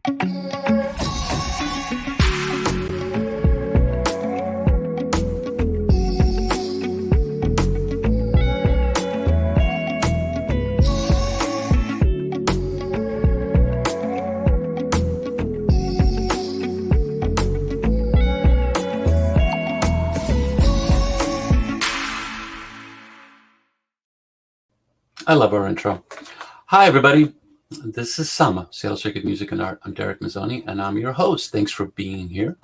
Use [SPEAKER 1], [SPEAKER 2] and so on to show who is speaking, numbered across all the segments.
[SPEAKER 1] I love our intro. Hi, everybody. This is Sama, Seattle Circuit Music and Art. I'm Derek Mazzoni, and I'm your host. Thanks for being here.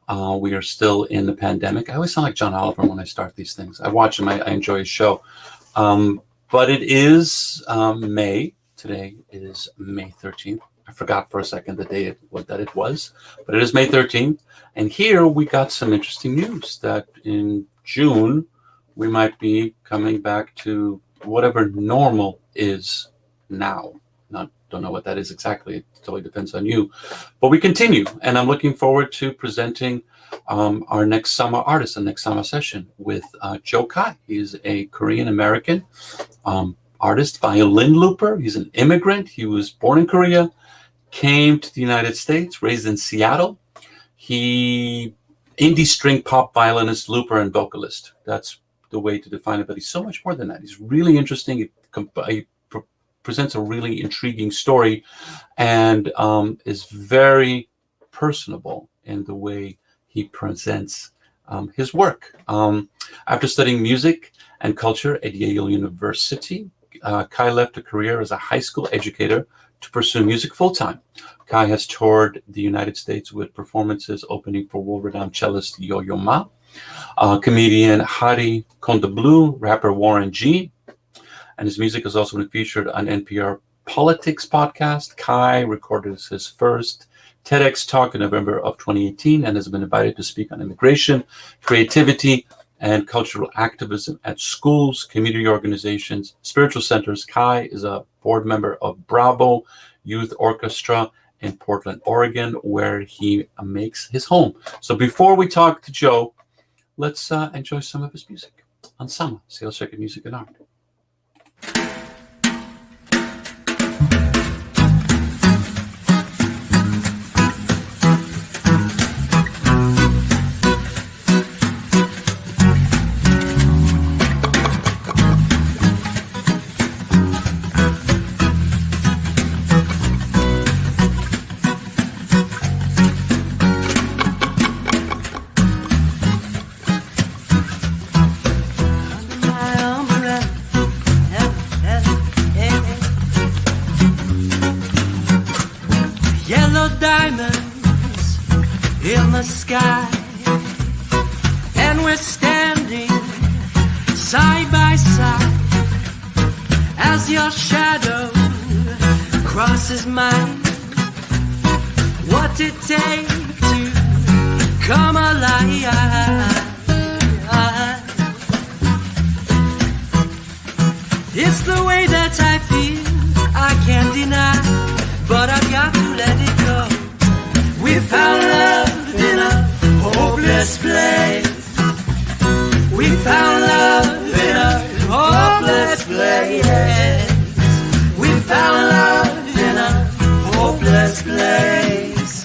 [SPEAKER 1] We are still in the pandemic. I always sound like John Oliver when I start these things. I watch him. I enjoy his show. But it is May. Today is May 13th. I forgot for a second the day that it was, but it is May 13th. And here we got some interesting news that in June, we might be coming back to whatever normal is now. Don't know what that is exactly. It totally depends on you. But we continue, and I'm looking forward to presenting our next summer artist, the next summer session with Joe Kye. He's a Korean-American artist, violin-looper. He's an immigrant. He was born in Korea, came to the United States, raised in Seattle. He indie string pop violinist, looper, and vocalist. That's the way to define it, but he's so much more than that. He's really interesting. He presents a really intriguing story and is very personable in the way he presents his work. After studying music and culture at Yale University, Kye left a career as a high school educator to pursue music full-time. Kye has toured the United States with performances opening for world-renowned cellist Yo-Yo Ma, comedian Hari Kondablu, rapper Warren G, and his music has also been featured on NPR Politics podcast. Kye recorded his first TEDx talk in November of 2018 and has been invited to speak on immigration, creativity, and cultural activism at schools, community organizations, spiritual centers. Kye is a board member of Bravo Youth Orchestra in Portland, Oregon, where he makes his home. So before we talk to Joe, let's enjoy some of his music on Sama, Seattle Circuit Music and Art.
[SPEAKER 2] Diamonds in the sky, and we're standing side by side as your shadow crosses mine. What it takes to come alive, it's the way that I feel, I can't deny, but I've got to let it go. We found love in a hopeless place. We found love in a hopeless place. We found love in a hopeless place.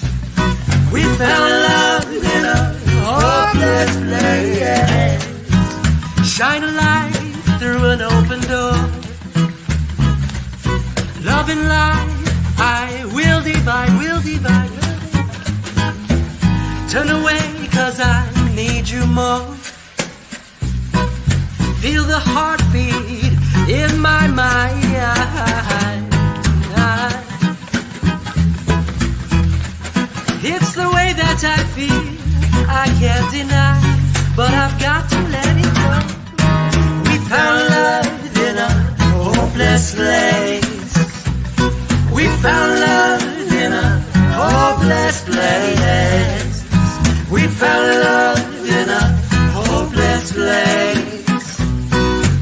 [SPEAKER 2] We found love in a hopeless place. Shine a light through an open door. Love and life, I will divide, will divide. Turn away, 'cause I need you more. Feel the heartbeat in my mind. It's the way that I feel, I can't deny, but I've got to let it go. We found love in a hopeless place. We found love in a hopeless place. We found love in a hopeless place.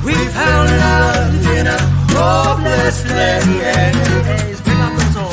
[SPEAKER 2] We found love in a hopeless place. Bring up the soul.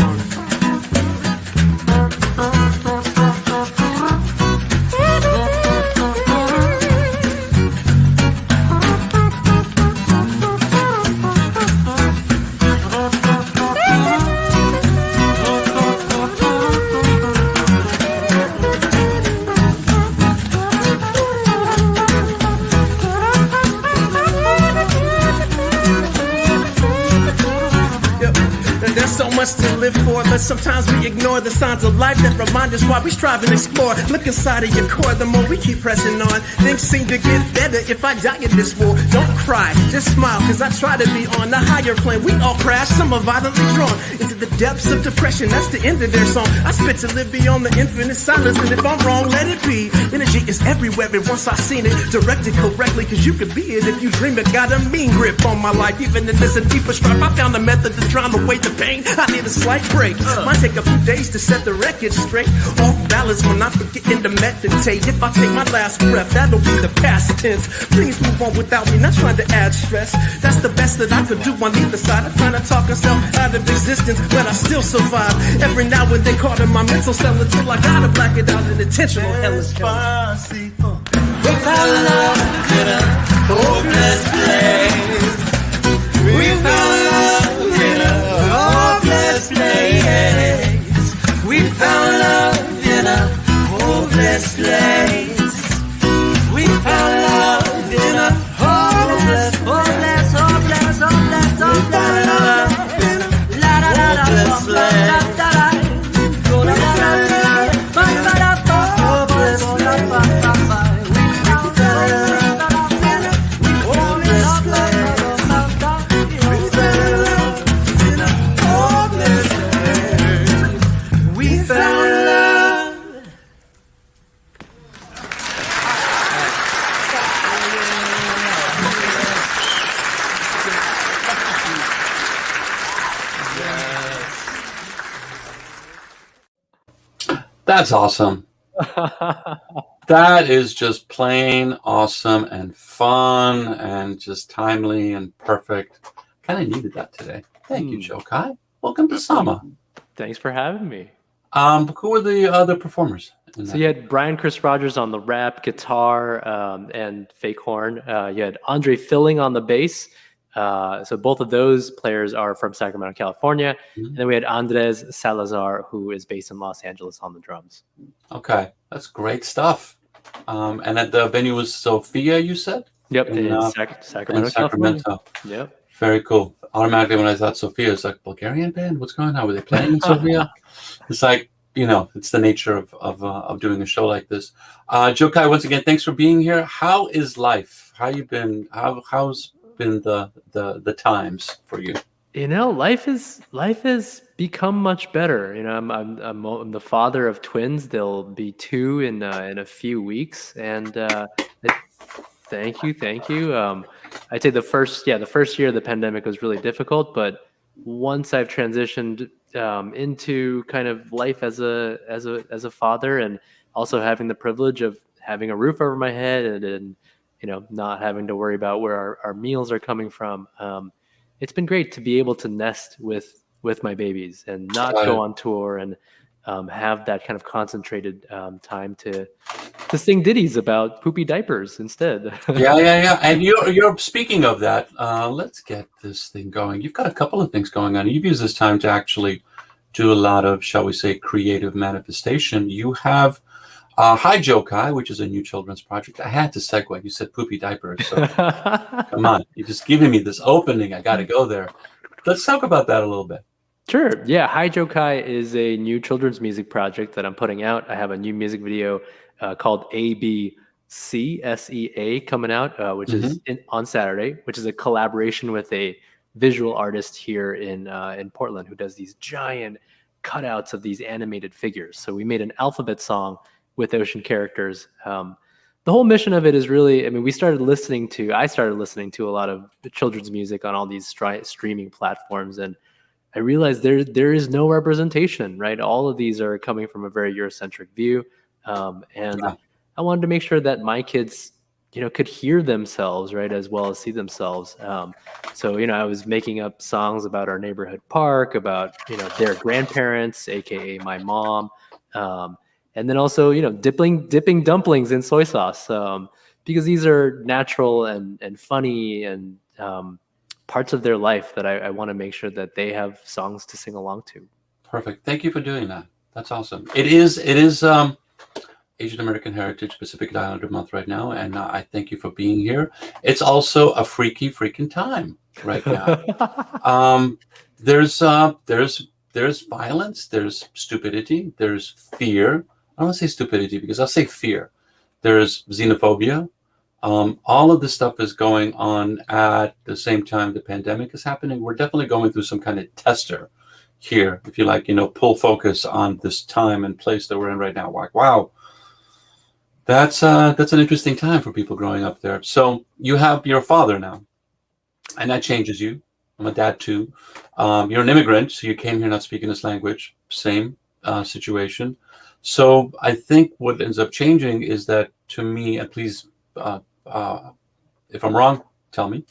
[SPEAKER 3] There's so much to live for, but sometimes we ignore the signs of life that remind us why we strive and explore. Look inside of your core, the more we keep pressing on. Things seem to get better if I die in this war. Don't cry, just smile, cause I try to be on the higher plane. We all crash, some are violently drawn into the depths of depression. That's the end of their song. I spit to live beyond the infinite silence, and if I'm wrong, let it be. Energy is everywhere, and once I seen it, directed correctly, cause you could be it if you dream it. Got a mean grip on my life, even in this a deeper stripe. I found a method to drown away the pain. I need a slight break. Might take a few days to set the record straight. Off balance when I'm forgetting to meditate. If I take my last breath, that'll be the past tense. Please move on without me, not trying to add stress. That's the best that I could do on either side. I'm trying to talk myself out of existence, but I still survive. Every now and then caught in my mental cell until I gotta black it out in intentional hellish
[SPEAKER 2] We found love in a hopeless place. We found love in a hopeless place. We found love in a hopeless place. We found love in a hopeless, hopeless, hopeless, hopeless, hopeless love in a hopeless place.
[SPEAKER 1] That's awesome. That is just plain awesome and fun and just timely and perfect. Kind of needed that today. Thank you, Joe Kye. Welcome to Sama.
[SPEAKER 4] Thanks for having me.
[SPEAKER 1] Who were the other performers?
[SPEAKER 4] So you had Brian Chris Rogers on the rap, guitar, and fake horn. You had Andre Filling on the bass. So both of those players are from Sacramento, California. And then we had Andres Salazar, who is based in Los Angeles, on the drums.
[SPEAKER 1] Okay, that's great stuff. And at the venue was Sophia, you said?
[SPEAKER 4] Yep, in Sacramento, California. Yep.
[SPEAKER 1] Very cool. Automatically, when I thought Sophia, it's like, Bulgarian band? What's going on? Were they playing in Sophia? It's like, it's the nature of doing a show like this. Joe Kye, once again, thanks for being here. How is life? How you been? How's been the times for you?
[SPEAKER 4] Life has become much better. I'm the father of twins. They'll be 2 in a few weeks, and thank you. I'd say the first year of the pandemic was really difficult, but once I've transitioned into kind of life as a father, and also having the privilege of having a roof over my head and not having to worry about where our meals are coming from. It's been great to be able to nest with my babies and not go on tour and have that kind of concentrated time to sing ditties about poopy diapers instead.
[SPEAKER 1] Yeah. And you're speaking of that. Let's get this thing going. You've got a couple of things going on. You've used this time to actually do a lot of, shall we say, creative manifestation. You have Hi Joe Kye, which is a new children's project. I had to segue. You said poopy diapers. So come on. You're just giving me this opening. I got to go there. Let's talk about that a little bit.
[SPEAKER 4] Sure. Yeah. Hi Joe Kye is a new children's music project that I'm putting out. I have a new music video called ABCSEA coming out, which is on Saturday, which is a collaboration with a visual artist here in Portland who does these giant cutouts of these animated figures. So we made an alphabet song with ocean characters. The whole mission of it is really, I started listening to a lot of children's music on all these streaming platforms, and I realized there is no representation, right? All of these are coming from a very Eurocentric view. And I wanted to make sure that my kids, could hear themselves, right, as well as see themselves. So, I was making up songs about our neighborhood park, about, their grandparents, AKA my mom. And then also, dipping dumplings in soy sauce, because these are natural and funny and parts of their life that I want to make sure that they have songs to sing along to.
[SPEAKER 1] Perfect. Thank you for doing that. That's awesome. It is Asian American Heritage Pacific Islander Month right now, and I thank you for being here. It's also a freaking time right now. There's violence, there's stupidity, there's fear. I don't want to say stupidity because I'll say fear. There's xenophobia. All of this stuff is going on at the same time the pandemic is happening. We're definitely going through some kind of tester here, if you like, pull focus on this time and place that we're in right now. Like, wow, that's an interesting time for people growing up there. So you have your father now, and that changes you. I'm a dad too. You're an immigrant, so you came here not speaking this language. Same situation. So I think what ends up changing is that, to me, and please, if I'm wrong, tell me.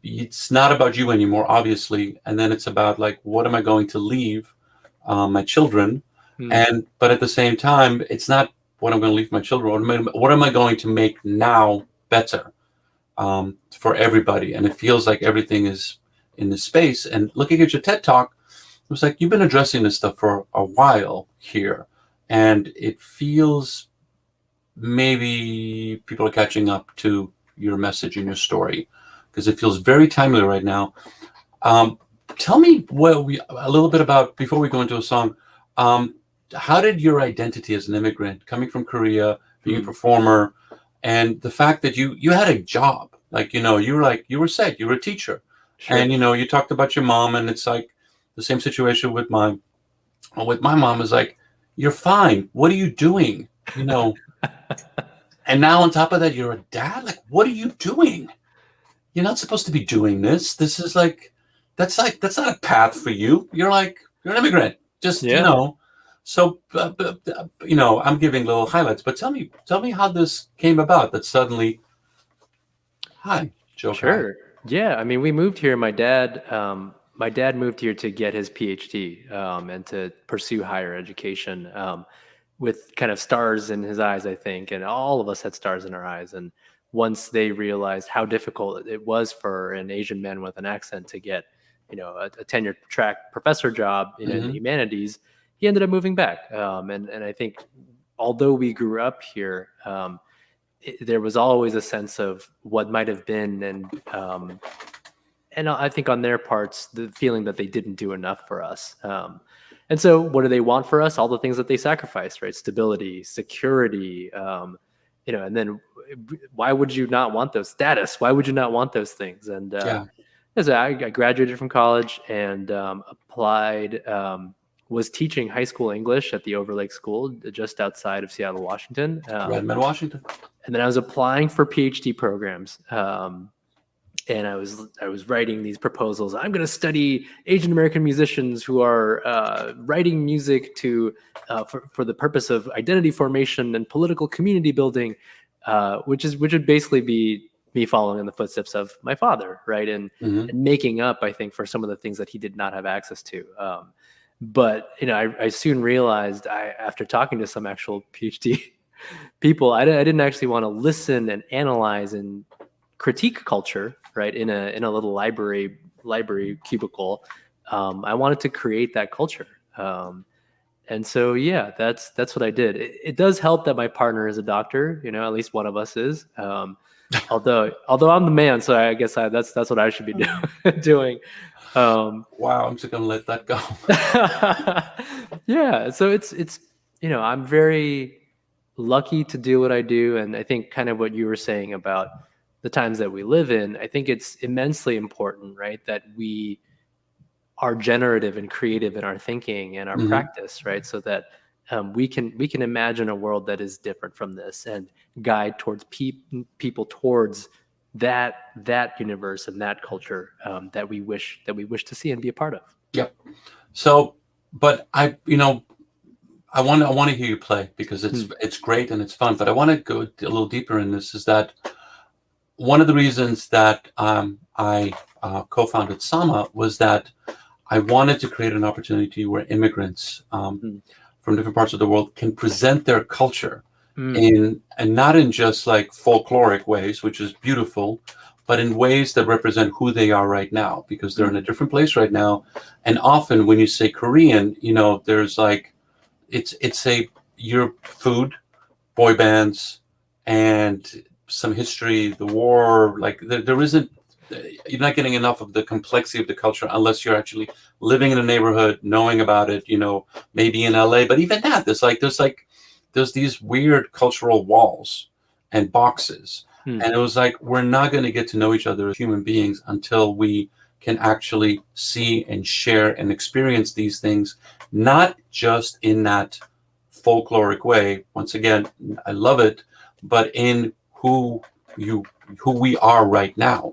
[SPEAKER 1] It's not about you anymore, obviously, and then it's about like, what am I going to leave my children? But at the same time, it's not what I'm going to leave my children. What am I going to make now better for everybody? And it feels like everything is in this space. And looking at your TED Talk, it was like you've been addressing this stuff for a while here, and it feels maybe people are catching up to your message and your story, because it feels very timely right now. Tell me a little bit about, before we go into a song, how did your identity as an immigrant, coming from Korea, being a performer, and the fact that you had a job, like, you were set, you were a teacher. Sure. And, you talked about your mom, and it's like the same situation with my mom is like, you're fine. What are you doing? And now on top of that, you're a dad. Like, what are you doing? You're not supposed to be doing this. This is that's not a path for you. You're an immigrant. Just, So, I'm giving little highlights, but tell me how this came about that suddenly, hi, Joe Kye.
[SPEAKER 4] Sure. Yeah. I mean, we moved here. My dad moved here to get his PhD and to pursue higher education with kind of stars in his eyes, I think. And all of us had stars in our eyes. And once they realized how difficult it was for an Asian man with an accent to get, a tenure track professor job in the humanities, he ended up moving back. And I think although we grew up here, there was always a sense of what might have been, and I think on their parts, the feeling that they didn't do enough for us. And so what do they want for us? All the things that they sacrificed, right? Stability, security, and then why would you not want those? Status, why would you not want those things? And so I graduated from college and applied, was teaching high school English at the Overlake School just outside of Seattle, Washington.
[SPEAKER 1] Redmond, Washington.
[SPEAKER 4] And then I was applying for PhD programs. And I was writing these proposals. I'm going to study Asian American musicians who are writing music for the purpose of identity formation and political community building, which would basically be me following in the footsteps of my father, right? And making up, I think, for some of the things that he did not have access to. But I soon realized, after talking to some actual PhD people, I didn't actually want to listen and analyze and critique culture, right, in a little library cubicle. I wanted to create that culture, and so that's what I did. It does help that my partner is a doctor, at least one of us is. Although I'm the man, so I guess that's what I should be doing.
[SPEAKER 1] Wow, I'm just gonna let that go.
[SPEAKER 4] Yeah, so it's I'm very lucky to do what I do, and I think kind of what you were saying about the times that we live in, I think it's immensely important, right, that we are generative and creative in our thinking and our practice, right, so that we can imagine a world that is different from this and guide towards people towards that universe and that culture that we wish to see and be a part of.
[SPEAKER 1] Yep. So, but I want to hear you play, because it's great and it's fun. But I want to go a little deeper in this. Is that one of the reasons that I co-founded Sama was that I wanted to create an opportunity where immigrants from different parts of the world can present their culture and not in just like folkloric ways, which is beautiful, but in ways that represent who they are right now, because they're in a different place right now. And often when you say Korean, there's like, it's your food, boy bands, and some history, the war, like there isn't you're not getting enough of the complexity of the culture unless you're actually living in a neighborhood, knowing about it, maybe in LA. But even that, there's these weird cultural walls and boxes. And it was like, we're not going to get to know each other as human beings until we can actually see and share and experience these things, not just in that folkloric way. Once again, I love it, but in who we are right now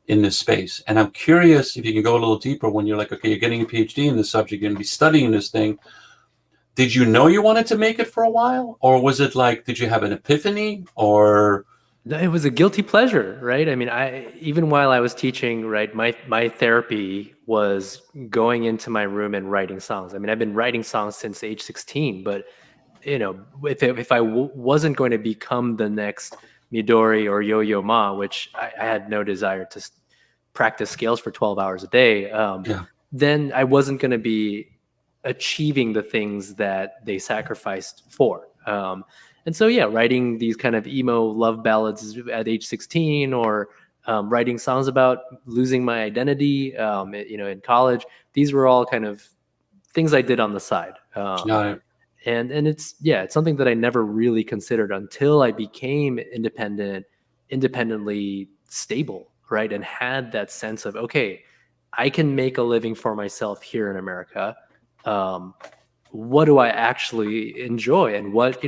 [SPEAKER 1] in this space. And I'm curious if you can go a little deeper when you're like, okay, you're getting a PhD in this subject, you're going to be studying this thing. Did you know you wanted to make it for a while? Or was it like, did you have an epiphany? Or
[SPEAKER 4] it was a guilty pleasure, right? I mean, even while I was teaching, right, my therapy was going into my room and writing songs. I mean, I've been writing songs since age 16, but if I wasn't going to become the next Midori or Yo-Yo Ma, which I had no desire to practice scales for 12 hours a day, then I wasn't going to be achieving the things that they sacrificed for. And so, writing these kind of emo love ballads at age 16, or writing songs about losing my identity, in college, these were all kind of things I did on the side. And it's something that I never really considered until I became independently stable, right? And had that sense of, okay, I can make a living for myself here in America. What do I actually enjoy, and what,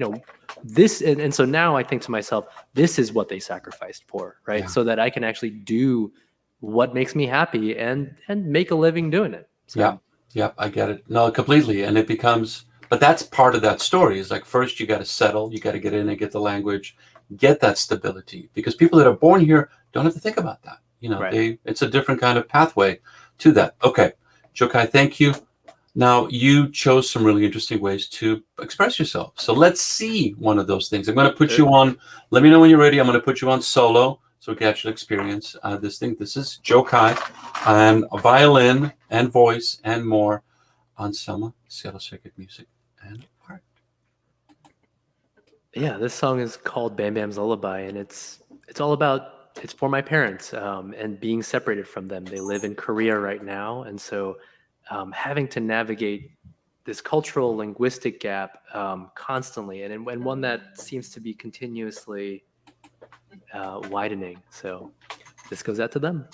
[SPEAKER 4] this, and so now I think to myself, this is what they sacrificed for, right? So that I can actually do what makes me happy and make a living doing it. So.
[SPEAKER 1] Yeah, I get it. No, completely. And it becomes, but that's part of that story. Is like, first you got to settle, you got to get in and get the language, get that stability, because people that are born here don't have to think about that. Right. It's a different kind of pathway to that. Okay, Joe Kye, thank you. Now, you chose some really interesting ways to express yourself. So let's see one of those things. I'm going to put you on, let me know when you're ready. I'm going to put you on solo so we can actually experience this thing. This is Joe Kye and a violin and voice and more on Selma, Seattle Circuit Music and Art.
[SPEAKER 4] Yeah, this song is called Bam Bam's Lullaby, and it's all about, it's for my parents and being separated from them. They live in Korea right now, and so having to navigate this cultural linguistic gap constantly, and one that seems to be continuously widening. So this goes out to them.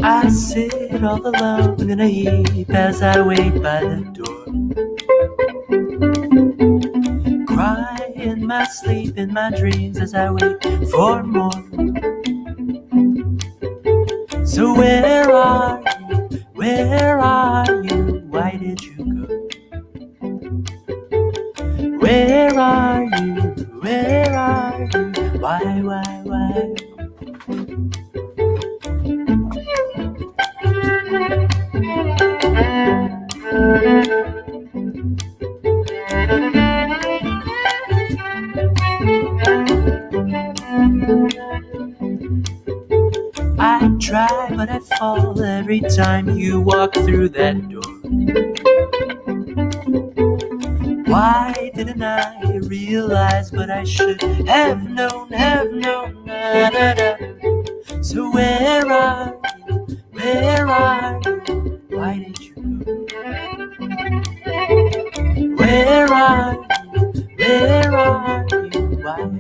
[SPEAKER 2] I sit all alone in a heap as I wait by the door. Cry in my sleep, in my dreams as I wait for more. So where are you? Where are you? Why did you go? Where are you? Where are you? Why? I try, but I fall every time you walk through that door. Why didn't I realize, but I should have known, na, na, na. So where are you, where are you, why did you go? Where are you, where are you, why?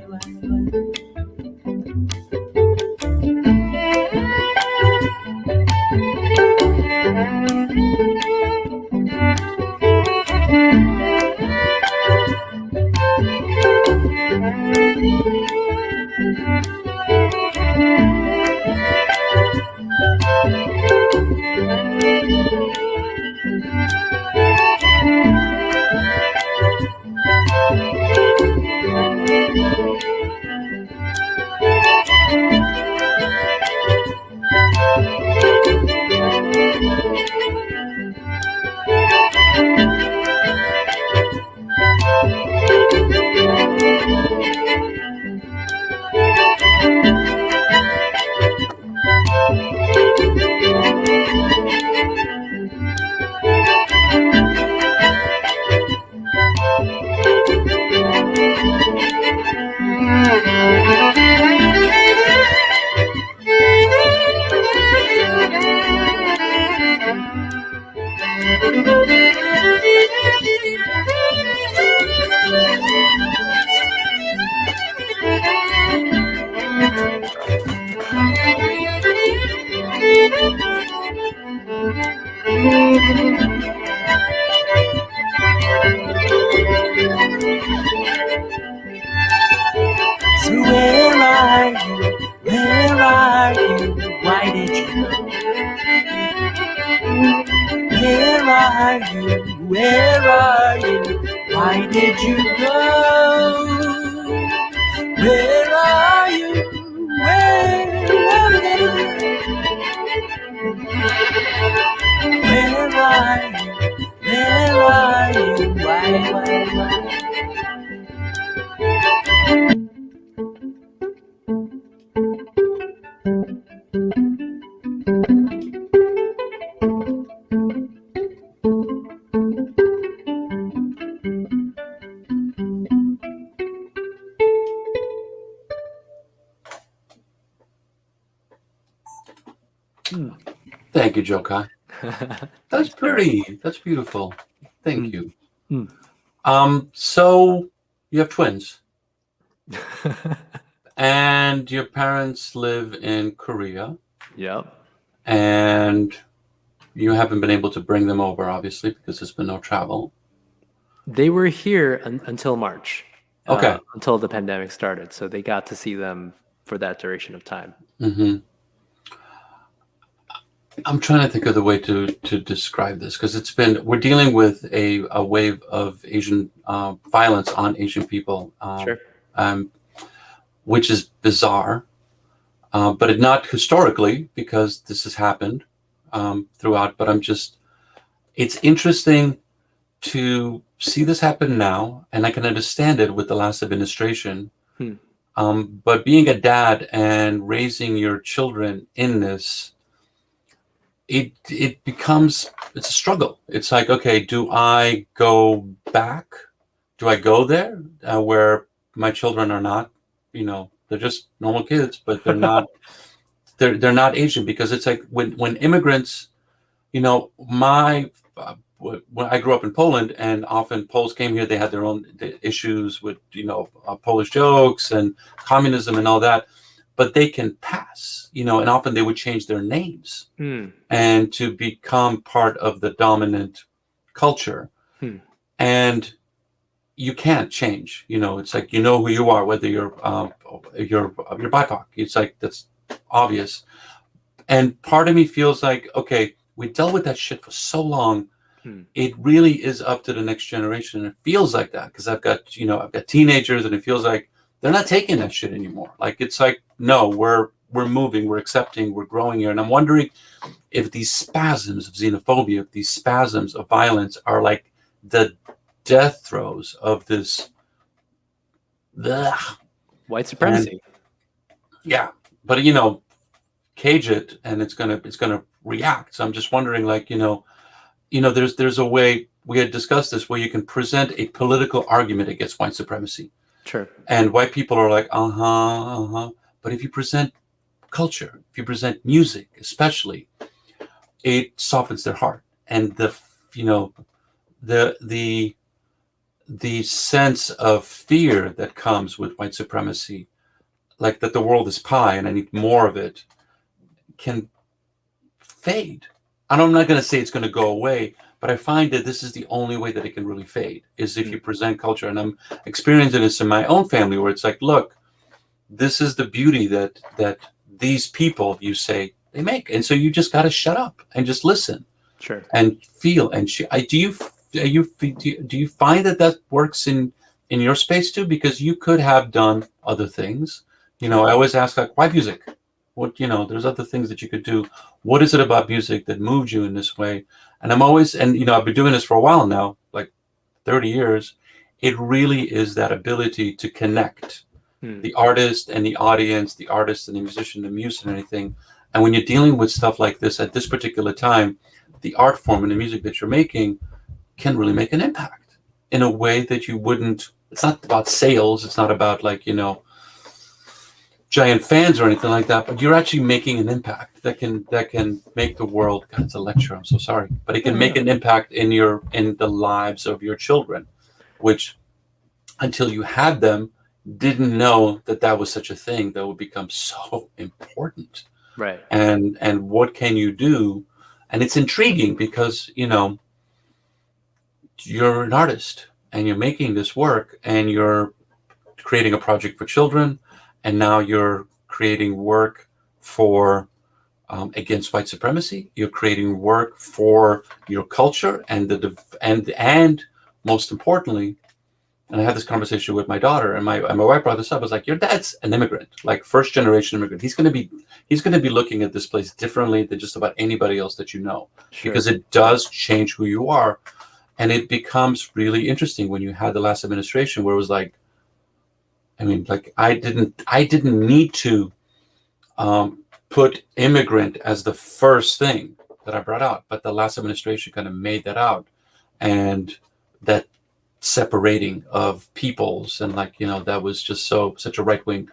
[SPEAKER 2] So where are you, where are you, why did you go? Where are you, where are you, why did you go? Where are you, where are you, where are you, why?
[SPEAKER 1] Thank you, Joe Kye. That's pretty. That's beautiful. Thank you. So you have twins, and your parents live in Korea,
[SPEAKER 4] Yep.
[SPEAKER 1] and you haven't been able to bring them over, obviously, because there's been no travel.
[SPEAKER 4] They were here until March.
[SPEAKER 1] Okay.
[SPEAKER 4] Until the pandemic started. So they got to see them for that duration of time.
[SPEAKER 1] Mm-hmm. I'm trying to think of the way to describe this, because we're dealing with a wave of Asian violence on Asian people,
[SPEAKER 4] Sure.
[SPEAKER 1] Which is bizarre, but not historically, because this has happened throughout. But it's interesting to see this happen now, and I can understand it with the last administration. But being a dad and raising your children in this, it's a struggle. It's like, okay, do I go back? Do I go there where my children are not, they're just normal kids, but they're not, they're not Asian? Because it's like when immigrants, when I grew up in Poland, and often Poles came here, they had their own issues with, Polish jokes and communism and all that. But they can pass, and often they would change their names and to become part of the dominant culture. And you can't change, it's like, who you are, whether you're BIPOC. It's like, that's obvious. And part of me feels like, okay, we dealt with that shit for so long. It really is up to the next generation. And it feels like that, because I've got teenagers, and it feels like they're not taking that shit anymore. Like, it's like, no, we're moving, we're accepting, we're growing here. And I'm wondering if these spasms of xenophobia, if these spasms of violence are like the death throes of this
[SPEAKER 4] white supremacy.
[SPEAKER 1] Yeah. But, cage it, and it's gonna react. So I'm just wondering, like, there's a way, we had discussed this, where you can present a political argument against white supremacy.
[SPEAKER 4] Sure.
[SPEAKER 1] And white people are like, but if you present culture, if you present music, especially, it softens their heart. And the sense of fear that comes with white supremacy, like that the world is pie and I need more of it, can fade. And I'm not going to say it's going to go away, but I find that this is the only way that it can really fade, is if you present culture. And I'm experiencing this in my own family, where it's like, look, this is the beauty that these people, you say, they make. And so you just got to shut up and just listen.
[SPEAKER 4] Sure. And
[SPEAKER 1] feel. And do you find that works in your space too? Because you could have done other things. I always ask, like, why music? What, there's other things that you could do. What is it about music that moved you in this way? And I've been doing this for a while now, like 30 years. It really is that ability to connect the artist and the audience, the artist and the musician, the music and anything. And when you're dealing with stuff like this at this particular time, the art form and the music that you're making can really make an impact in a way that you wouldn't. It's not about sales. It's not about, like, giant fans or anything like that, but you're actually making an impact that can make the world. God, it's a lecture. I'm so sorry, but it can make an impact in the lives of your children, which until you had them, didn't know that was such a thing that would become so important.
[SPEAKER 4] Right.
[SPEAKER 1] And what can you do? And it's intriguing because, you're an artist and you're making this work and you're creating a project for children. And now you're creating work for against white supremacy. You're creating work for your culture and most importantly, and I had this conversation with my daughter, and my wife brought this up. I was like, your dad's an immigrant, like first generation immigrant. He's going to be looking at this place differently than just about anybody else that you know, sure. Because it does change who you are, and it becomes really interesting when you had the last administration where it was like, I didn't need to put immigrant as the first thing that I brought out, but the last administration kind of made that out, and that separating of peoples, and that was just such a right-wing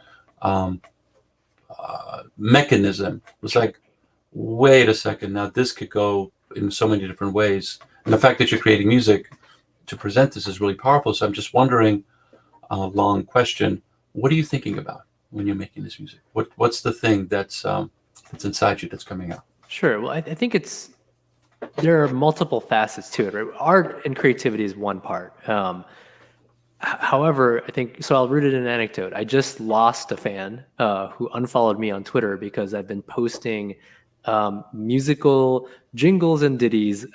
[SPEAKER 1] mechanism. It was like, wait a second, now this could go in so many different ways, and the fact that you're creating music to present this is really powerful. So I'm just wondering, long question, what are you thinking about when you're making this music? What's the thing that's inside you that's coming out? Sure.
[SPEAKER 4] Well, I think there are multiple facets to it, right? Art and creativity is one part. However, I think, so I'll root it in an anecdote. I just lost a fan who unfollowed me on Twitter because I've been posting musical jingles and ditties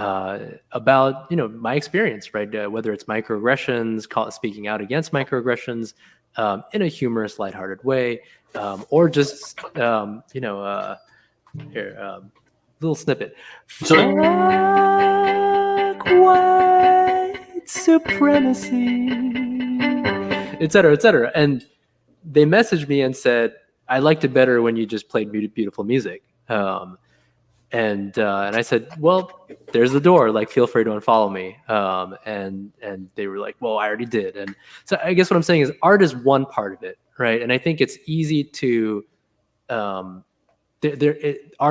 [SPEAKER 4] about, my experience, right? Whether it's microaggressions, speaking out against microaggressions in a humorous, lighthearted way, or just, little snippet. Black, white supremacy, et cetera, et cetera. And they messaged me and said, I liked it better when you just played beautiful music. And I said, well, there's the door, like, feel free to unfollow me. And they were like, well, I already did. And so I guess what I'm saying is art is one part of it, right? And I think it's easy to, art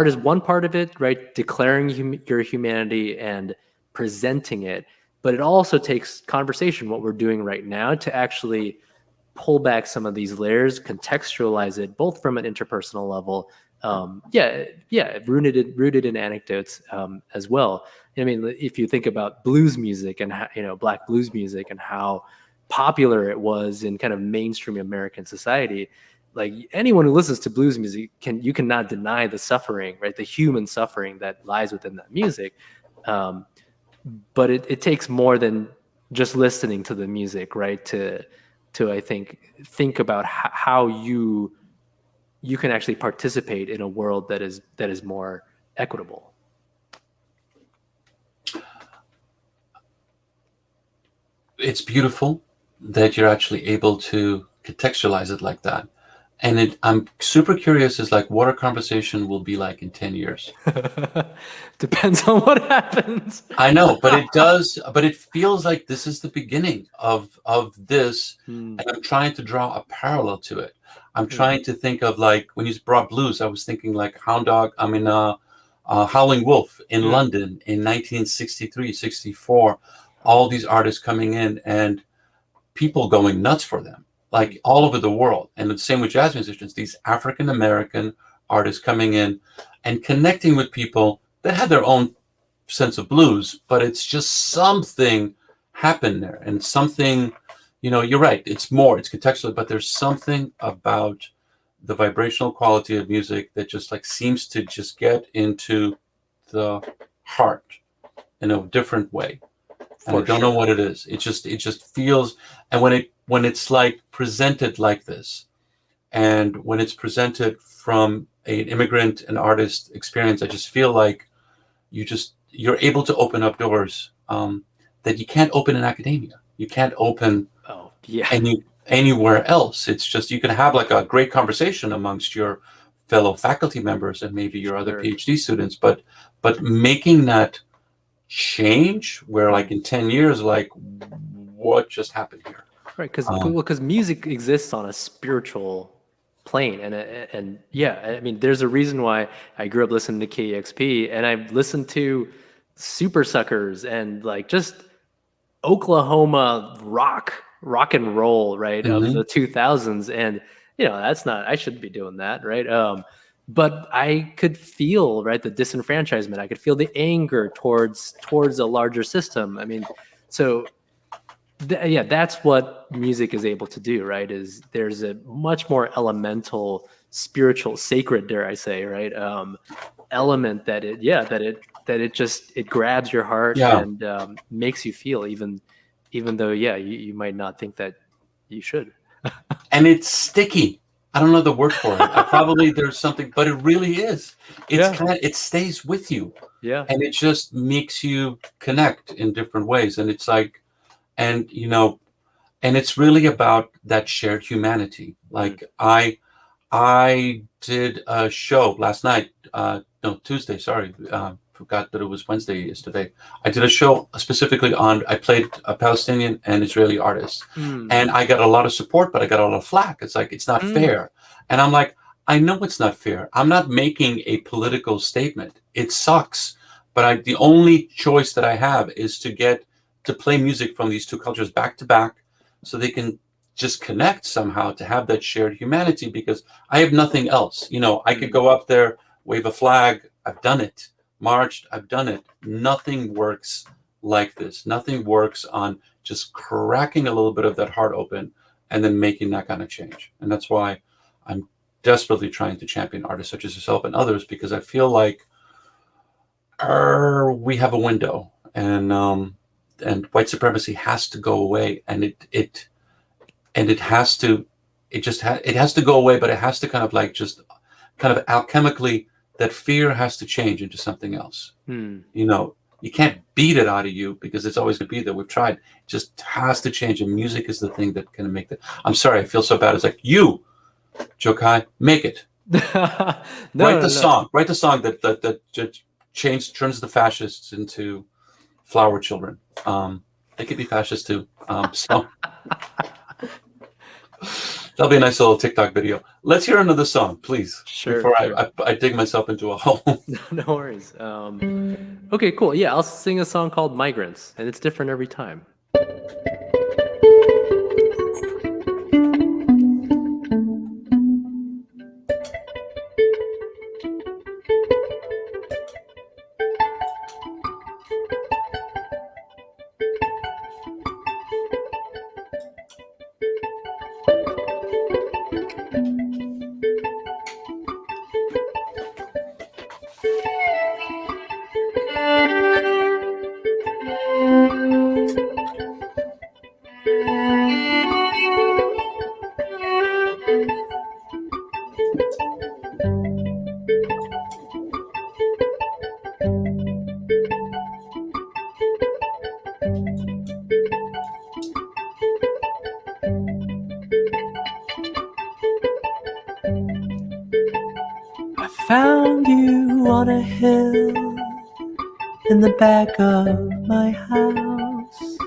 [SPEAKER 4] is one part of it, right? Declaring your humanity and presenting it, but it also takes conversation, what we're doing right now, to actually pull back some of these layers, contextualize it, both from an interpersonal level, rooted in anecdotes as well. I mean, if you think about blues music and Black blues music and how popular it was in kind of mainstream American society, like anyone who listens to blues music you cannot deny the suffering, right? The human suffering that lies within that music. But it takes more than just listening to the music, right? To I think about how you can actually participate in a world that is more equitable.
[SPEAKER 1] It's beautiful that you're actually able to contextualize it like that. I'm super curious is like what our conversation will be like in 10 years.
[SPEAKER 4] Depends on what happens.
[SPEAKER 1] I know, but it feels like this is the beginning of this. And I'm trying to draw a parallel to it. I'm trying to think of like, when you brought blues, I was thinking like Howling Wolf in London in 1963, 64, all these artists coming in and people going nuts for them, like all over the world. And the same with jazz musicians, these African-American artists coming in and connecting with people that had their own sense of blues, but it's just something happened there. And something, you're right, it's contextual, but there's something about the vibrational quality of music that just like seems to just get into the heart in a different way. And I don't know what it is. It just feels, and when it's like presented like this, and when it's presented from an immigrant and artist experience, I just feel like you're able to open up doors that you can't open in academia. You can't open anywhere else. It's just, you can have like a great conversation amongst your fellow faculty members and maybe your other PhD students, but making that change where like in 10 years, like what just happened here?
[SPEAKER 4] Right, because music exists on a spiritual plane, and yeah, I mean, there's a reason why I grew up listening to KEXP, and I've listened to Super Suckers and like just Oklahoma rock and roll, right, of the 2000s, and that's not, I shouldn't be doing that, right? But I could feel, right, the disenfranchisement. I could feel the anger towards a larger system. I mean, so that's what music is able to do, right? Is there's a much more elemental, spiritual, sacred, dare I say, right, element that it grabs your heart and makes you feel, even though you might not think that you should.
[SPEAKER 1] And it's sticky. I don't know the word for it. There's something, but it really is. It stays with you. Yeah. And it just makes you connect in different ways. And it's like, and it's really about that shared humanity. Like I did a show last night, Tuesday, sorry. Forgot that it was Wednesday yesterday. I did a show specifically I played a Palestinian and Israeli artist. And I got a lot of support, but I got a lot of flack. It's like, it's not fair. And I'm like, I know it's not fair. I'm not making a political statement. It sucks. But the only choice that I have is to get to play music from these two cultures back to back so they can just connect somehow, to have that shared humanity, because I have nothing else. I could go up there, wave a flag. I've done it. Marched, I've done it. Nothing works like this. Nothing works on just cracking a little bit of that heart open and then making that kind of change. And that's why I'm desperately trying to champion artists such as yourself and others, because I feel like we have a window, and white supremacy has to go away, and it has to go away, but it has to kind of alchemically, that fear has to change into something else. You can't beat it out of you because it's always going to be there. We've tried. It just has to change. And music is the thing that can make that. I'm sorry, I feel so bad. It's like, you, Joe Kye, make it. Write the song that turns the fascists into flower children. They could be fascists too. That'll be a nice little TikTok video. Let's hear another song, please. Sure. Before I dig myself into a hole.
[SPEAKER 4] No worries. Okay, cool. Yeah, I'll sing a song called Migrants, and it's different every time. found you on a hill in the back of my house.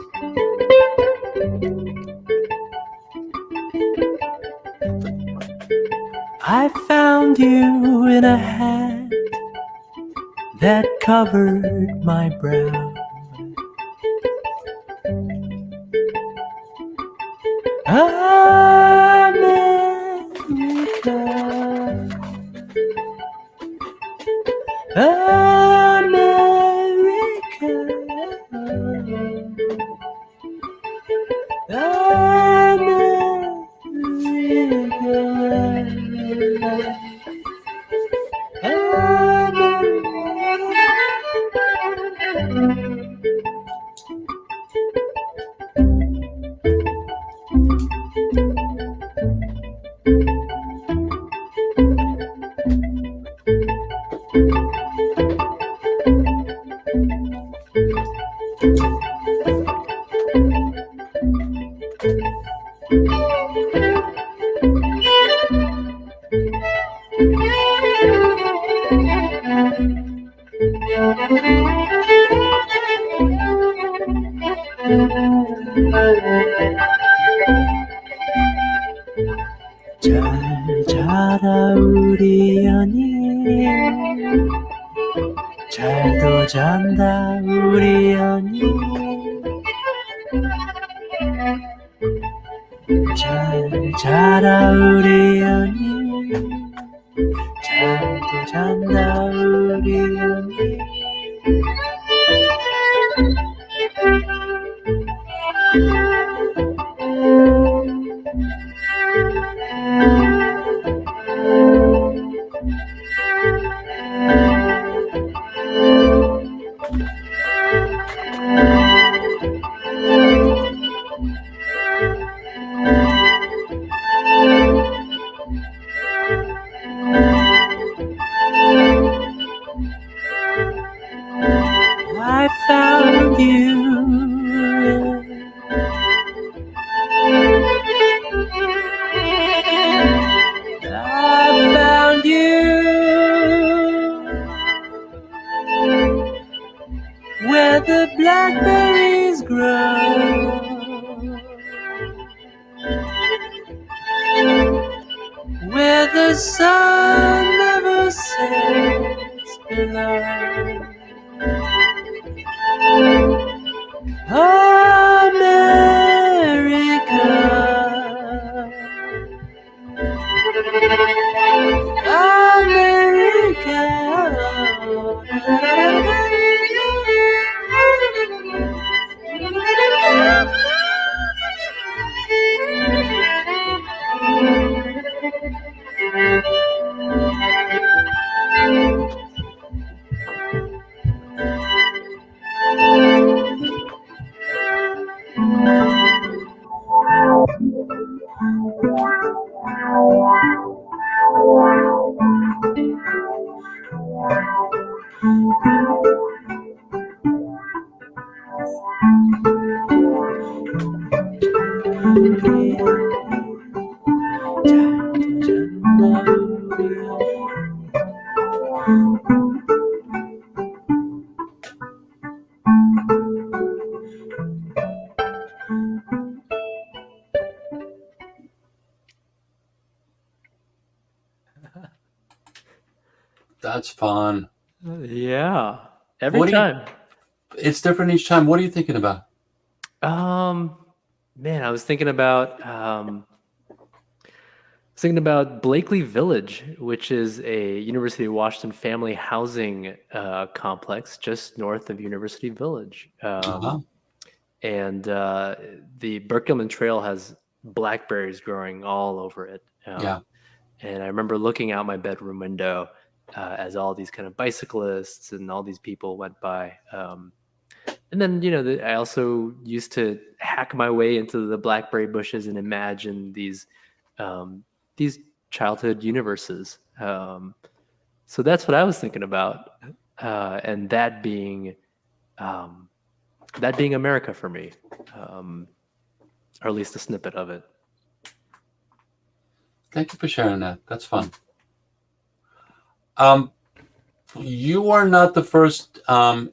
[SPEAKER 4] I found you in a hat that covered my brow. 잘 자라 우리 연인, 잘도 잔다 우리 연인. 잘 자라 우리 연인, 잘도 잔다 우리 연인. I found you. I found you where the blackberries grow, where the sun never sets below.
[SPEAKER 1] That's fun.
[SPEAKER 4] Yeah.
[SPEAKER 1] What
[SPEAKER 4] Every
[SPEAKER 1] do you-
[SPEAKER 4] time.
[SPEAKER 1] It's different each time. What are you thinking about?
[SPEAKER 4] Man, I was thinking about Blakely Village, which is a University of Washington family housing complex just north of University Village. And the Berkelman Trail has blackberries growing all over it.
[SPEAKER 1] Yeah.
[SPEAKER 4] And I remember looking out my bedroom window as all these kind of bicyclists and all these people went by. And then, I also used to hack my way into the blackberry bushes and imagine these childhood universes. So that's what I was thinking about, and that being America for me, or at least a snippet of it.
[SPEAKER 1] Thank you for sharing that. That's fun. You are not the first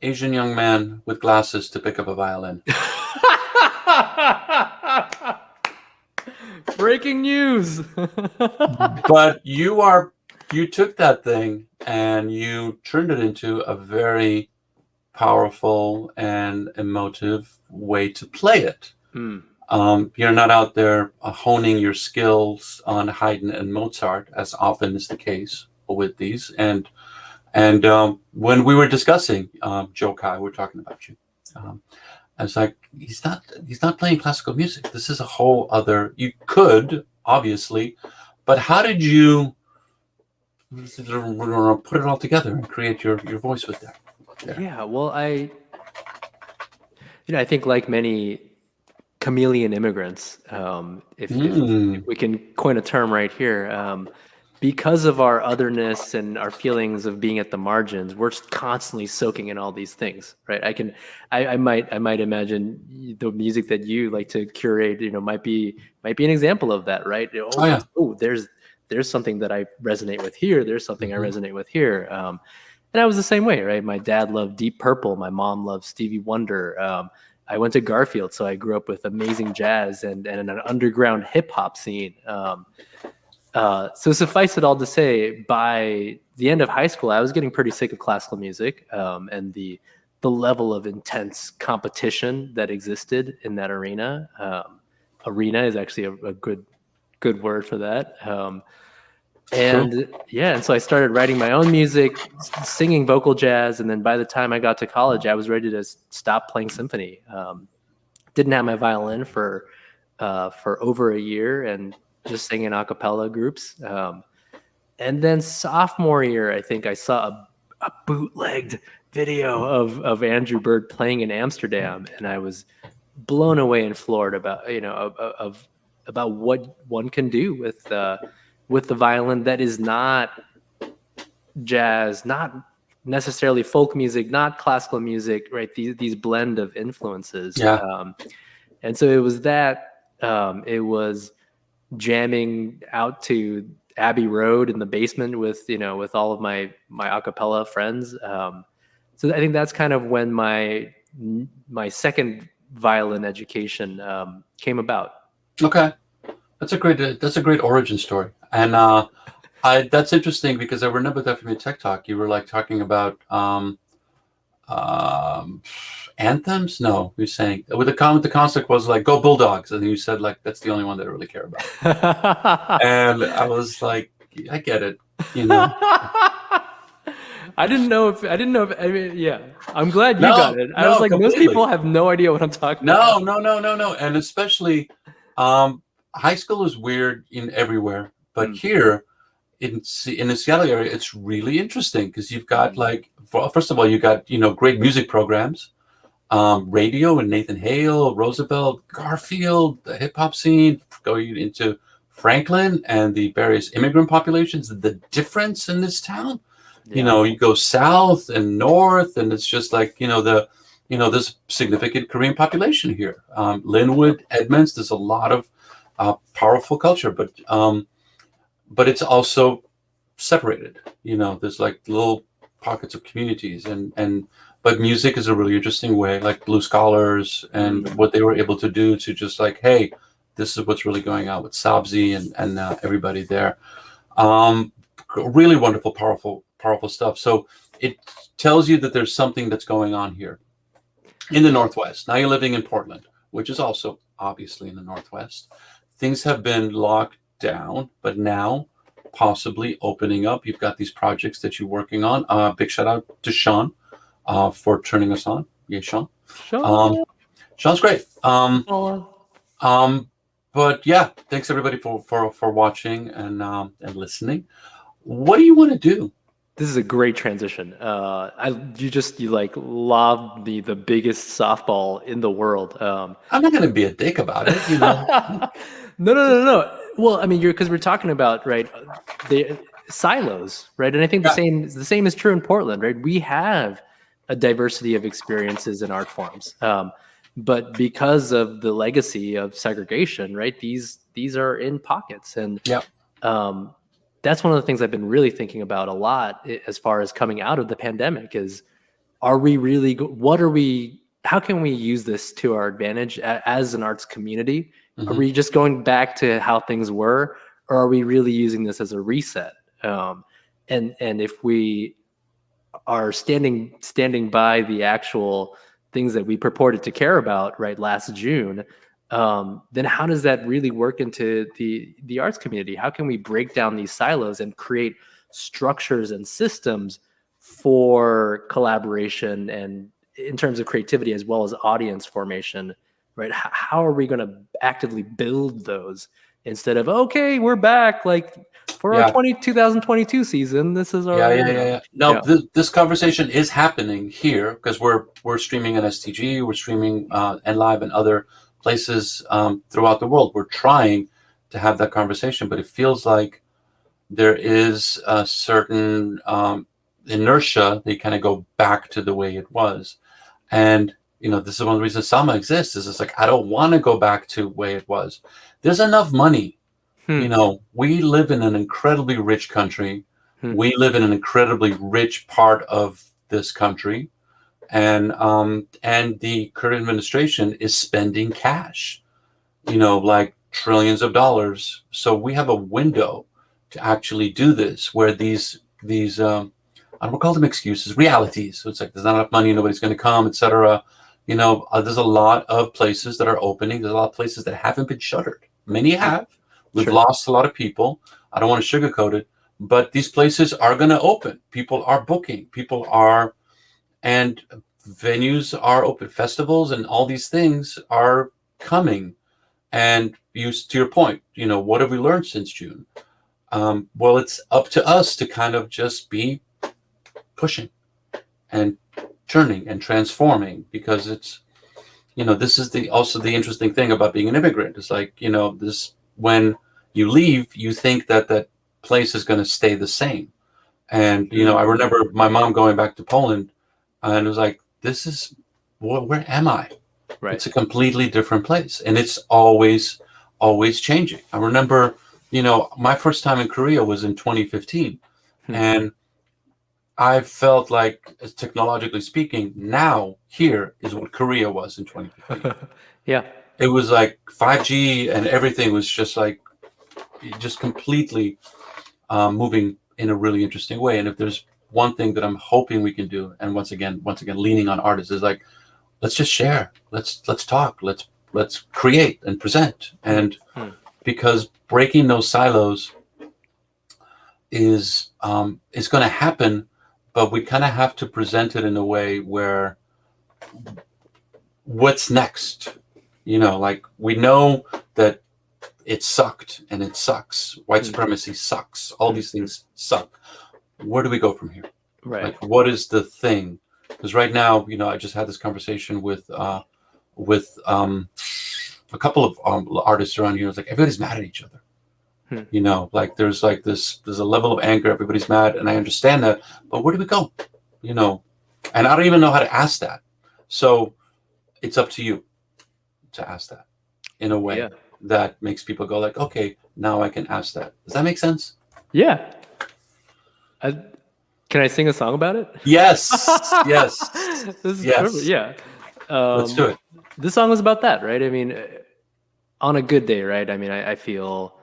[SPEAKER 1] Asian young man with glasses to pick up a violin.
[SPEAKER 4] Breaking news.
[SPEAKER 1] But you took that thing and you turned it into a very powerful and emotive way to play it. You're not out there honing your skills on Haydn and Mozart, as often is the case with these. And when we were discussing Joe Kye, we're talking about you. I was like, he's not playing classical music. This is a whole other. You could obviously, but how did you put it all together and create your voice with that?
[SPEAKER 4] Yeah, well, I think like many chameleon immigrants, if we can coin a term right here, because of our otherness and our feelings of being at the margins, we're constantly soaking in all these things, right? I might imagine the music that you like to curate, might be an example of that, right? There's something that I resonate with here. There's something I resonate with here. And I was the same way, right? My dad loved Deep Purple. My mom loved Stevie Wonder. I went to Garfield, so I grew up with amazing jazz and an underground hip hop scene. So suffice it all to say, by the end of high school, I was getting pretty sick of classical music and the level of intense competition that existed in that arena. Arena is actually a good word for that. And so I started writing my own music, singing vocal jazz, and then by the time I got to college, I was ready to stop playing symphony. Didn't have my violin for over a year, and just sang in a cappella groups. And then sophomore year, I think I saw a bootlegged video of Andrew Bird playing in Amsterdam, and I was blown away and floored about about what one can do with the violin that is not jazz, not necessarily folk music, not classical music, right? These blend of influences. And so it was it was jamming out to Abbey Road in the basement with all of my a cappella friends. So I think that's kind of when my second violin education came about. Okay,
[SPEAKER 1] that's a great origin story, and that's interesting because I remember that from your tech talk. You were like talking about anthems. No, you're saying with the concept was like "Go Bulldogs," and you said like that's the only one that I really care about. And I was like, I get it,
[SPEAKER 4] I didn't know if I mean, yeah. I'm glad you got it. I was like, completely. Most people have no idea what I'm talking about.
[SPEAKER 1] No. And especially high school is weird everywhere, but here in the Seattle area, it's really interesting because you've got like, first of all, you got great music programs, radio and Nathan Hale, Roosevelt, Garfield, the hip hop scene, going into Franklin and the various immigrant populations. The difference in this town. You go south and north, and it's just like there's significant Korean population here. Linwood, Edmonds, there's a lot of powerful culture, but it's also separated. There's like little pockets of communities, but music is a really interesting way, like Blue Scholars and what they were able to do to just like, hey, this is what's really going on with Sabzi and everybody there. Really wonderful, powerful stuff. So it tells you that there's something that's going on here in the Northwest. Now you're living in Portland, which is also obviously in the Northwest. Things have been locked down, but now possibly opening up. You've got these projects that you're working on. Big shout out to Sean for turning us on. Yeah, Sean. Sean's great. But yeah, thanks everybody for watching and listening. What do you want to do?
[SPEAKER 4] This is a great transition. You like lobbed the biggest softball in the world.
[SPEAKER 1] I'm not going to be a dick about it,
[SPEAKER 4] No. Well, I mean, because we're talking about the silos, right? And I think the same is true in Portland, right? We have a diversity of experiences and art forms, but because of the legacy of segregation, right? These are in pockets, and that's one of the things I've been really thinking about a lot as far as coming out of the pandemic is, are we really, how can we use this to our advantage as an arts community? Are we just going back to how things were, or are we really using this as a reset? And if we are standing by the actual things that we purported to care about, right, last June, then how does that really work into the arts community? How can we break down these silos and create structures and systems for collaboration and in terms of creativity as well as audience formation, right? How are we going to actively build those instead of, okay, we're back, like for our 2022 season, this is our
[SPEAKER 1] No, this conversation is happening here because we're streaming on STG, we're streaming and live in other places throughout the world. We're trying to have that conversation, but it feels like there is a certain inertia. They kind of go back to the way it was. And, this is one of the reasons Sama exists, is it's like, I don't want to go back to the way it was. There's enough money. We live in an incredibly rich country. We live in an incredibly rich part of this country. And the current administration is spending cash, like trillions of dollars. So we have a window to actually do this, where these I don't call them excuses, realities. So it's like, there's not enough money, nobody's going to come, etc. There's a lot of places that are opening. There's a lot of places that haven't been shuttered. Many have. We've lost a lot of people. I don't want to sugarcoat it, but these places are going to open. People are booking. And venues are open. Festivals and all these things are coming. And to your point, what have we learned since June? Well, it's up to us to kind of just be pushing and churning and transforming, because it's, this is also the interesting thing about being an immigrant. It's like, this, when you leave, you think that place is going to stay the same. And, I remember my mom going back to Poland, and it was like, where am I? Right. It's a completely different place. And it's always changing. I remember, my first time in Korea was in 2015. And I felt like, technologically speaking, now here is what Korea was in 2015. It was like 5G and everything was just like, just completely moving in a really interesting way. And if there's one thing that I'm hoping we can do, and once again leaning on artists, is like, let's just share, let's talk, let's create and present. And because breaking those silos is going to happen, but we kind of have to present it in a way where, what's next? Like, we know that it sucked and it sucks. White supremacy sucks. All these things suck. Where do we go from here? Right. Like, what is the thing? Because right now, I just had this conversation with a couple of artists around here. It's like, everybody's mad at each other. Like, there's a level of anger. Everybody's mad, and I understand that. But where do we go? And I don't even know how to ask that. So it's up to you to ask that in a way that makes people go like, okay, now I can ask that. Does that make sense?
[SPEAKER 4] Yeah. Can I sing a song about it?
[SPEAKER 1] Yes. Yes.
[SPEAKER 4] This is perfect. Yeah.
[SPEAKER 1] Let's do it.
[SPEAKER 4] This song was about that, right? I mean, on a good day, right? I mean, I feel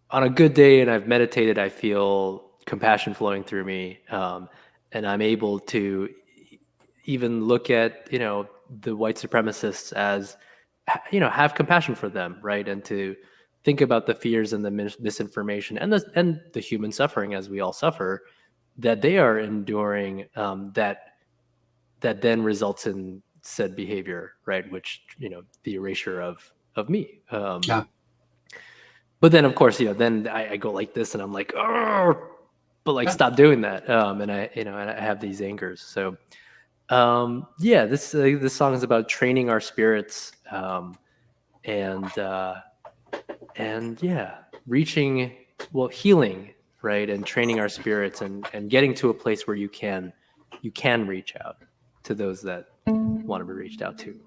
[SPEAKER 4] on a good day, and I've meditated, I feel compassion flowing through me. And I'm able to even look at, the white supremacists as, have compassion for them, right? And to think about the fears and the misinformation and the human suffering, as we all suffer, that they are enduring, that then results in said behavior, right? Which, the erasure of me. But then, of course, then I go like this, and I'm like, oh, but like, stop doing that. And I have these angers. So, this song is about training our spirits, and reaching, healing, right? And training our spirits and getting to a place where you can reach out to those that want to be reached out to.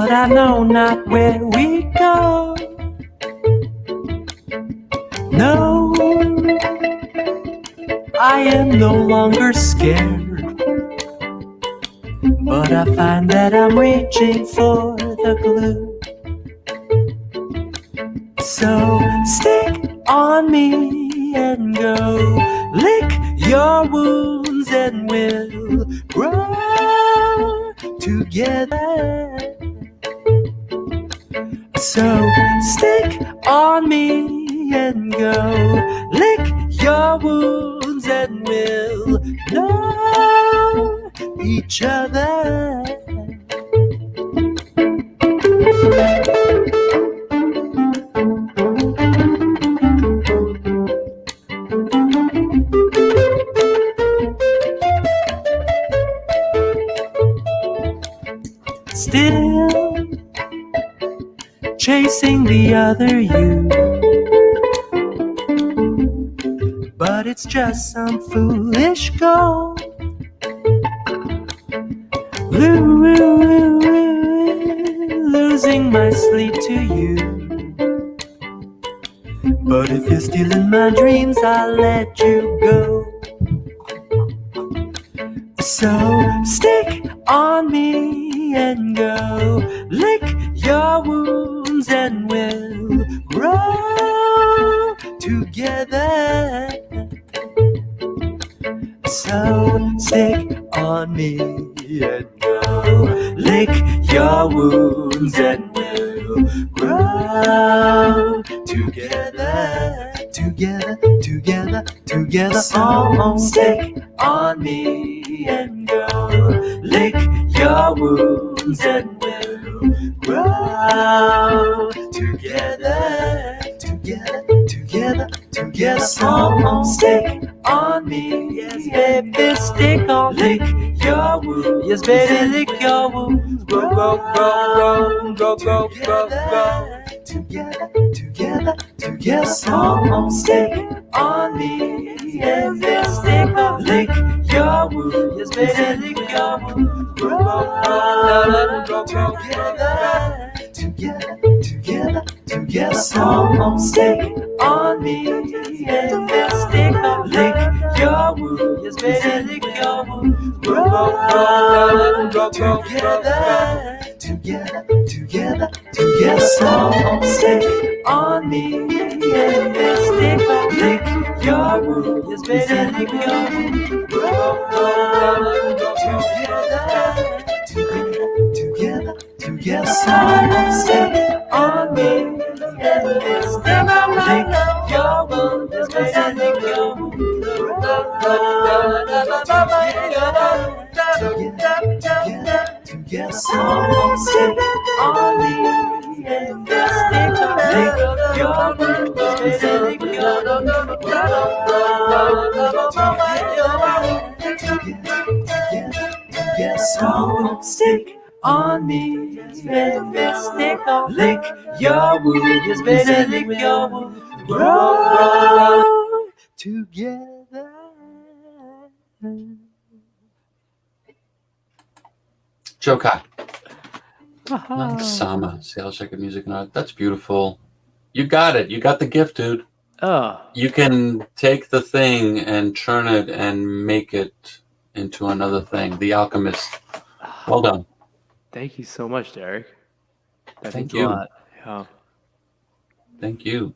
[SPEAKER 2] but I know not where we go. No, I am no longer scared, but I find that I'm reaching for the glue. So stick on me and go, lick your wounds and we'll grow together. So stick on me and go, lick your wounds and we'll know each other. Still chasing the other you, but it's just some foolish goal. Losing my sleep to you, but if you're stealing my dreams, I'll let you go. So stick on me and go, lick your wounds and we'll grow together. So stick on me and go, lick your wounds and we'll grow together, together, together, together. So stick on me and go, lick your wounds and we'll grow together, together, together, together. So stick on me, yes baby, stick on me. Lick your wounds, yes baby, lick your wounds. Grow, grow, grow, grow, grow, grow, grow, grow. Together, together, together. So stick on me, yes baby, stick on me. Lick your wounds, yes baby, lick your wounds. Grow, grow, grow, grow, together, together, together, together. So stick on me, yes baby, stick on me. Lick your wounds, yes baby, lick your wounds. Grow, grow, grow, grow, together, together, together, together. So stick on me, yes baby, stick on me. Lick your wounds, yes baby, lick your wounds. Grow, grow, grow, together, together, together, together. So stick on me, yes baby, stick on me. Lick your wounds, yes baby, lick your wounds. Together, so stick on me and stick on me. Lick your wounds, lick your wounds. Together, so stick on me, baby, stick on. Lick your wounds, baby, lick your wounds. Grow together.
[SPEAKER 1] Joe Kye. Sama, Sales Record Music and Art. That's beautiful. You got it. You got the gift, dude. You can take the thing and churn it and make it into another thing. The Alchemist. Well done.
[SPEAKER 4] Thank you so much, Derek. That
[SPEAKER 1] Thank
[SPEAKER 4] means
[SPEAKER 1] you.
[SPEAKER 4] a lot. Yeah.
[SPEAKER 1] Thank you.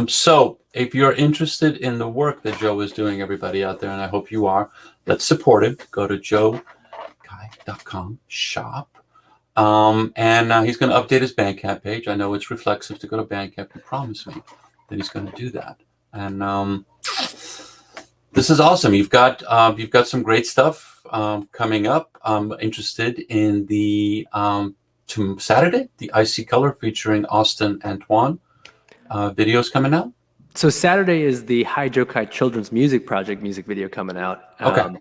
[SPEAKER 1] So if you're interested in the work that Joe is doing, everybody out there, and I hope you are, let's support it. Go to joekye.com shop. And he's going to update his Bandcamp page. I know it's reflexive to go to Bandcamp. He promised me that he's going to do that. And this is awesome. You've got some great stuff coming up. I'm interested in the Saturday, the Icy Color featuring Austin Antoine videos coming out.
[SPEAKER 4] So Saturday is the Hi Joe Kye Children's Music Project music video coming out.
[SPEAKER 1] Okay.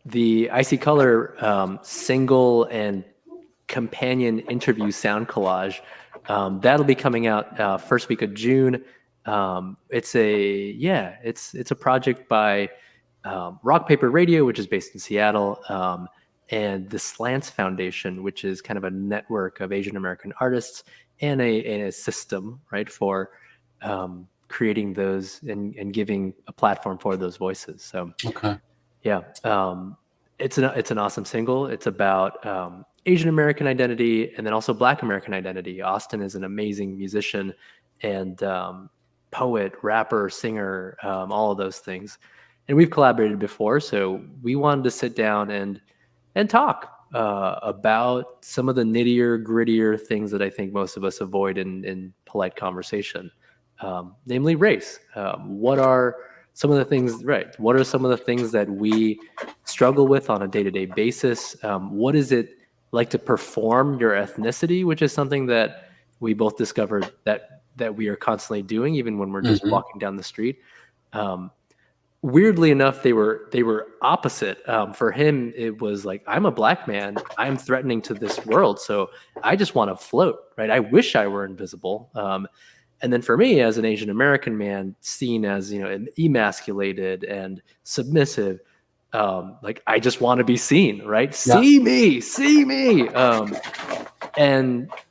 [SPEAKER 4] The Icy Color single and companion interview sound collage, that'll be coming out first week of June. It's a project by Rock Paper Radio, which is based in Seattle, and the Slants Foundation, which is kind of a network of Asian American artists and a system, right, for creating those and giving a platform for those voices. So,
[SPEAKER 1] Okay.
[SPEAKER 4] yeah, it's an awesome single. It's about Asian American identity and then also Black American identity. Austin is an amazing musician and poet, rapper, singer, all of those things. And we've collaborated before, so we wanted to sit down and talk about some of the nittier, grittier things that I think most of us avoid in polite conversation, namely race. What are some of the things, right? What are some of the things that we struggle with on a day-to-day basis? What is it like to perform your ethnicity, which is something that we both discovered that we are constantly doing, even when we're just walking down the street. Weirdly enough, they were opposite. For him, it was like, I'm a Black man, I'm threatening to this world, so I just want to float, right? I wish I were invisible. And then for me, as an Asian American man, seen as, emasculated and submissive, like I just want to be seen, right? Yeah. See me.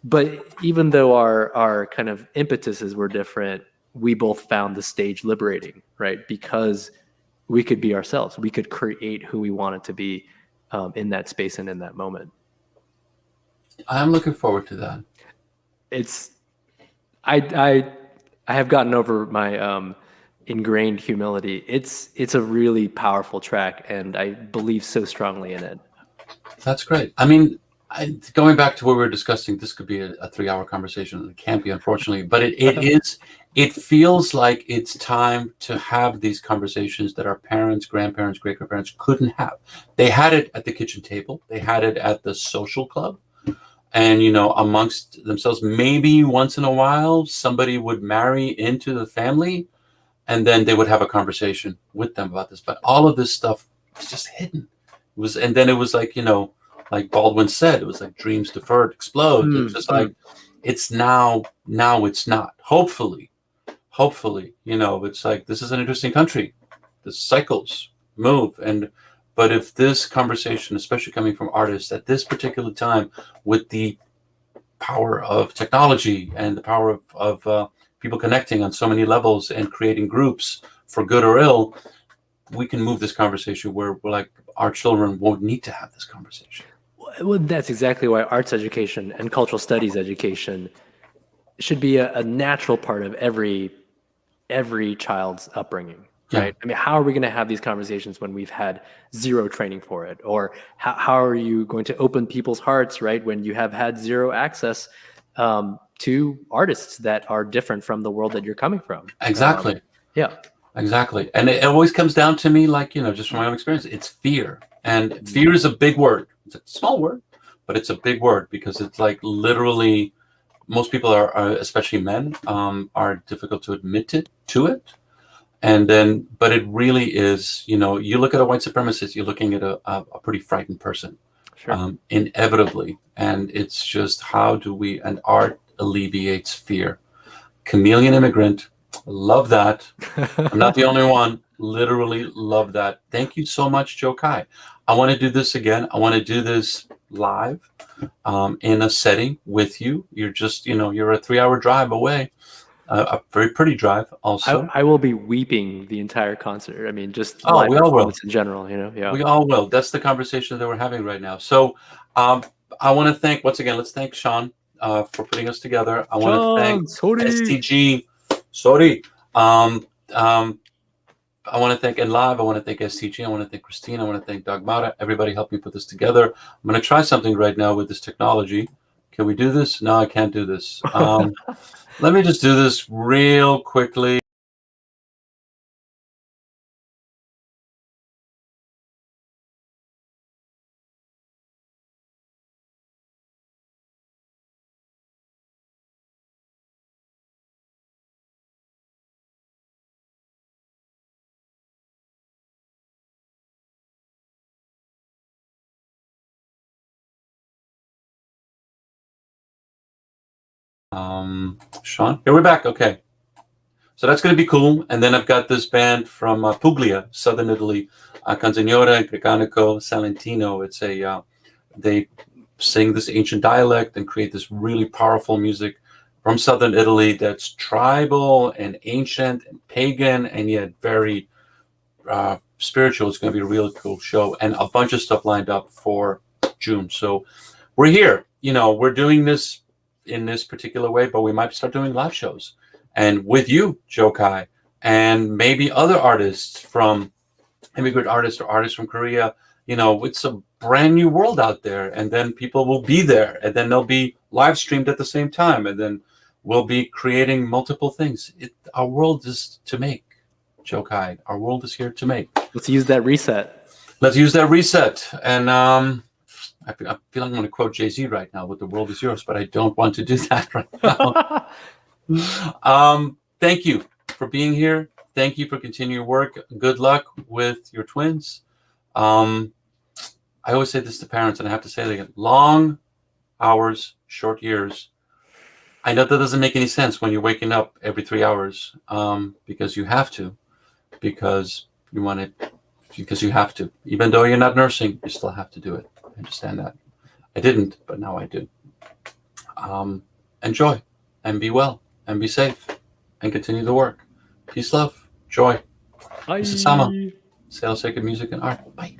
[SPEAKER 4] But even though our kind of impetuses were different, we both found the stage liberating, right? Because we could be ourselves. We could create who we wanted to be in that space and in that moment.
[SPEAKER 1] I'm looking forward to that.
[SPEAKER 4] I have gotten over my ingrained humility. It's a really powerful track, and I believe so strongly in it.
[SPEAKER 1] That's great. I mean, going back to what we were discussing, this could be a 3-hour conversation. It can't be, unfortunately, but it feels like it's time to have these conversations that our parents, grandparents, great-grandparents couldn't have. They had it at the kitchen table. They had it at the social club. And, amongst themselves, maybe once in a while, somebody would marry into the family, and then they would have a conversation with them about this. But all of this stuff was just hidden. And then it was like, like Baldwin said, it was like dreams deferred explode. It's just like, it's now it's not. Hopefully, it's like, this is an interesting country. The cycles move. But if this conversation, especially coming from artists at this particular time, with the power of technology and the power of people connecting on so many levels and creating groups for good or ill, we can move this conversation where we're like, our children won't need to have this conversation.
[SPEAKER 4] Well, that's exactly why arts education and cultural studies education should be a natural part of every child's upbringing. Right. I mean, how are we going to have these conversations when we've had zero training for it? Or how are you going to open people's hearts, right, when you have had zero access to artists that are different from the world that you're coming from?
[SPEAKER 1] Exactly.
[SPEAKER 4] Yeah.
[SPEAKER 1] Exactly. And it always comes down to me, like, just from my own experience, it's fear. And fear is a big word. It's a small word, but it's a big word because it's like literally most people are especially men, are difficult to admit to it. And then, but it really is, you look at a white supremacist, you're looking at a pretty frightened person,
[SPEAKER 4] sure.
[SPEAKER 1] Inevitably. And it's just, and art alleviates fear. Chameleon Immigrant, love that. I'm not the only one. Literally love that. Thank you so much, Joe Kye. I want to do this again. I want to do this live in a setting with you. You're just, you're a 3-hour drive away. A very pretty drive also.
[SPEAKER 4] I will be weeping the entire concert. I mean, just
[SPEAKER 1] live we all will.
[SPEAKER 4] In general, Yeah.
[SPEAKER 1] We all will. That's the conversation that we're having right now. So I want to thank, once again, let's thank Sean for putting us together. I want to thank STG. Sorry. I want to thank NLive. I want to thank STG. I want to thank Christine. I want to thank Dagmara. Everybody helped me put this together. I'm going to try something right now with this technology. Can we do this? No, I can't do this. Let me just do this real quickly. Sean, here we're back. Okay. So that's going to be cool. And then I've got this band from Puglia, southern Italy, Canzoniere Grecanico Salentino. It's they sing this ancient dialect and create this really powerful music from southern Italy that's tribal and ancient and pagan and yet very spiritual. It's going to be a really cool show, and a bunch of stuff lined up for June. So we're here. We're doing this in this particular way, but we might start doing live shows. And with you, Joe Kye, and maybe other artists from immigrant artists or artists from Korea. It's a brand new world out there, and then people will be there, and then they'll be live streamed at the same time, and then we'll be creating multiple things. Our world is to make, Joe Kye. Our world is here to make.
[SPEAKER 4] Let's use that reset.
[SPEAKER 1] Let's use that reset. And I feel like I'm going to quote Jay-Z right now with "The world is yours," but I don't want to do that right now. Thank you for being here. Thank you for continuing work. Good luck with your twins. I always say this to parents, and I have to say it again. Long hours, short years. I know that doesn't make any sense when you're waking up every 3 hours because you have to, because you want it, because you have to. Even though you're not nursing, you still have to do it. I understand that. I didn't, but now I do. Enjoy, and be well, and be safe, and continue the work. Peace, love, joy.
[SPEAKER 4] Bye.
[SPEAKER 1] This is Sama. Sales, Sacred Music and Art. Bye.